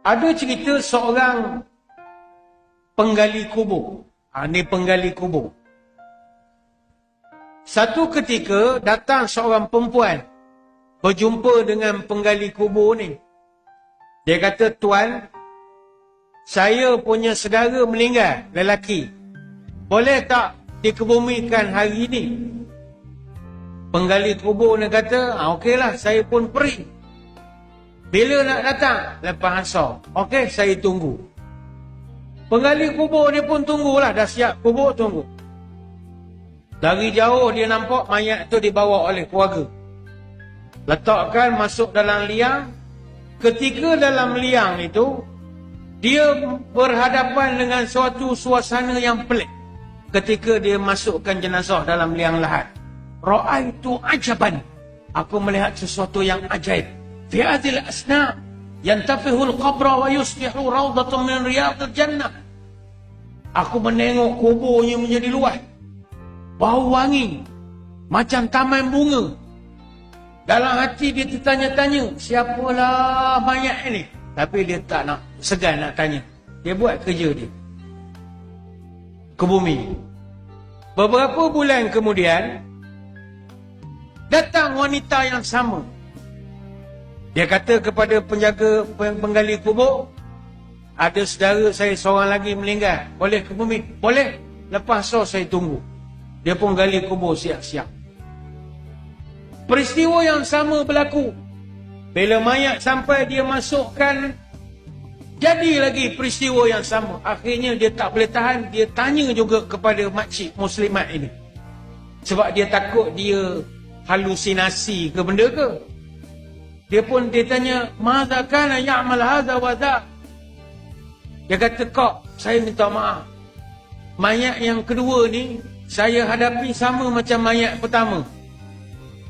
Ada cerita seorang penggali kubur. Ini penggali kubur. Satu ketika datang seorang perempuan berjumpa dengan penggali kubur ni. Dia kata, "Tuan, saya punya saudara meninggal, lelaki. Boleh tak dikebumikan hari ini?" Penggali kubur ni kata, "Okeylah, saya pun pergi. Bila nak datang?" "Lepas asar." "Okey, saya tunggu." Penggali kubur ni pun tunggulah, dah siap kubur, tunggu. Dari jauh dia nampak mayat tu dibawa oleh keluarga. Letakkan masuk dalam liang. Ketika dalam liang itu, dia berhadapan dengan suatu suasana yang pelik. Ketika dia masukkan jenazah dalam liang lahat. "Ra'aitu ajaban." Aku melihat sesuatu yang ajaib. "Fi hadhil asna yantafihul qabra wa yusbihu rawdatun min riyadil jannah." Aku menengok kuburnya menjadi luas. Bau wangi. Macam taman bunga. Dalam hati dia tertanya-tanya, siapalah mayat ini? Tapi dia tak nak, segan nak tanya. Dia buat kerja dia. Ke bumi. Beberapa bulan kemudian, datang wanita yang sama. Dia kata kepada penjaga penggali kubur, "Ada saudara saya seorang lagi meninggal. Boleh ke bumi?" "Boleh. Lepas so saya tunggu." Dia pun gali kubur siap-siap. Peristiwa yang sama berlaku. Bila mayat sampai dia masukkan, jadi lagi peristiwa yang sama. Akhirnya dia tak boleh tahan. Dia tanya juga kepada makcik muslimat ini. Sebab dia takut dia halusinasi ke benda ke. Dia tanya, "Madza kana ya'mal hadza wa dha?" Dia kata, "Kak, saya minta maaf. Mayat yang kedua ni, saya hadapi sama macam mayat pertama.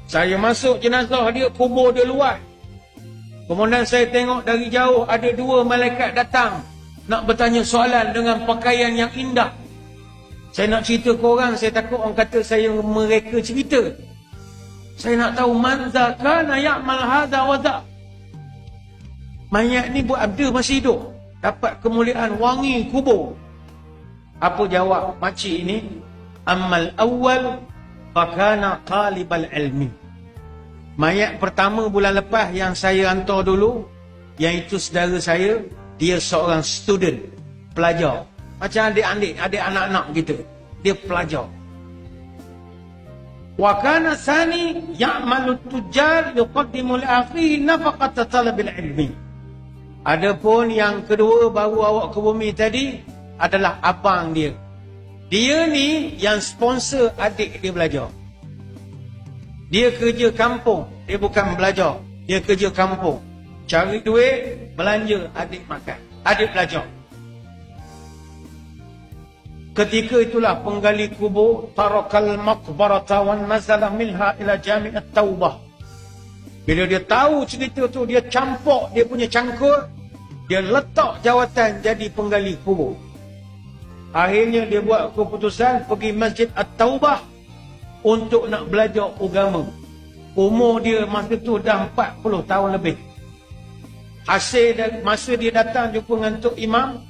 Saya masuk jenazah dia, kubur dia luas. Kemudian saya tengok dari jauh ada dua malaikat datang. Nak bertanya soalan dengan pakaian yang indah. Saya nak cerita ke orang, saya takut orang kata saya mereka cerita. Saya nak tahu, manza kana ya'mal hadha wa dha." Mayat ni buat abda masih hidup. Dapat kemuliaan wangi kubur. Apa jawab makcik ini? "Ammal awal fakana talibal ilmi." Mayat pertama bulan lepas yang saya hantar dulu, yang itu saudara saya, dia seorang student, pelajar. Macam adik-adik, adik anak-anak gitu. Dia pelajar. "Wa kana sani ya'malu tujjar yuqaddimu li akhihi nafaqata talabil ilmi." Adapun yang kedua baru awak ke bumi tadi adalah abang dia. Dia ni yang sponsor adik dia belajar. Dia kerja kampung. Dia bukan belajar. Dia kerja kampung. Cari duit, belanja, adik makan. Adik belajar. Ketika itulah penggali kubur tarakal maqbarata wan nazala minha ila jami'at taubah. Bila dia tahu cerita tu, dia campur dia punya cangkul, dia letak jawatan jadi penggali kubur. Akhirnya dia buat keputusan pergi Masjid At-Taubah untuk nak belajar agama. Umur dia masa tu dah 40 tahun lebih. Hasil masa dia datang jumpa dengan Tok Imam,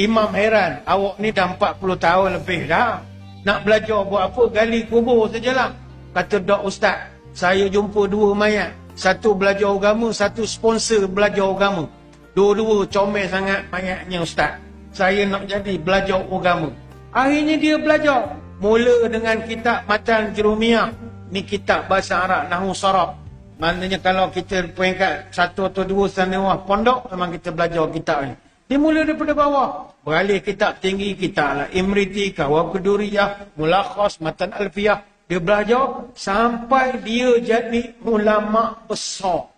Imam heran, "Awak ni dah 40 tahun lebih dah. Nak belajar buat apa? Gali kubur sajalah." Kata, "Dok Ustaz, saya jumpa dua mayat. Satu belajar agama, satu sponsor belajar agama. Dua-dua comel sangat mayatnya Ustaz. Saya nak jadi belajar agama." Akhirnya dia belajar. Mula dengan kitab Matan Jurumiyah. Ni kitab bahasa Arab, Nahu Sarab. Maknanya kalau kita peringkat 1 atau 2 sanawah pondok, memang kita belajar kitab ni. Dia mula daripada bawah. Beralih kitab tinggi, kitab Imriti, Kawab Keduriyah, Mulakhas, Matan Alfiyah. Dia belajar sampai dia jadi ulama besar.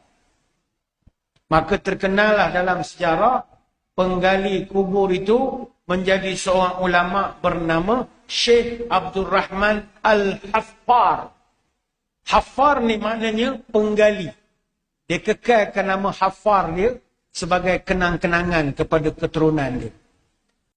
Maka terkenallah dalam sejarah, penggali kubur itu menjadi seorang ulama bernama Syekh Abdul Rahman Al-Haffar. Haffar ni maknanya penggali. Dia kekalkan nama Haffar dia sebagai kenang-kenangan kepada keturunan dia.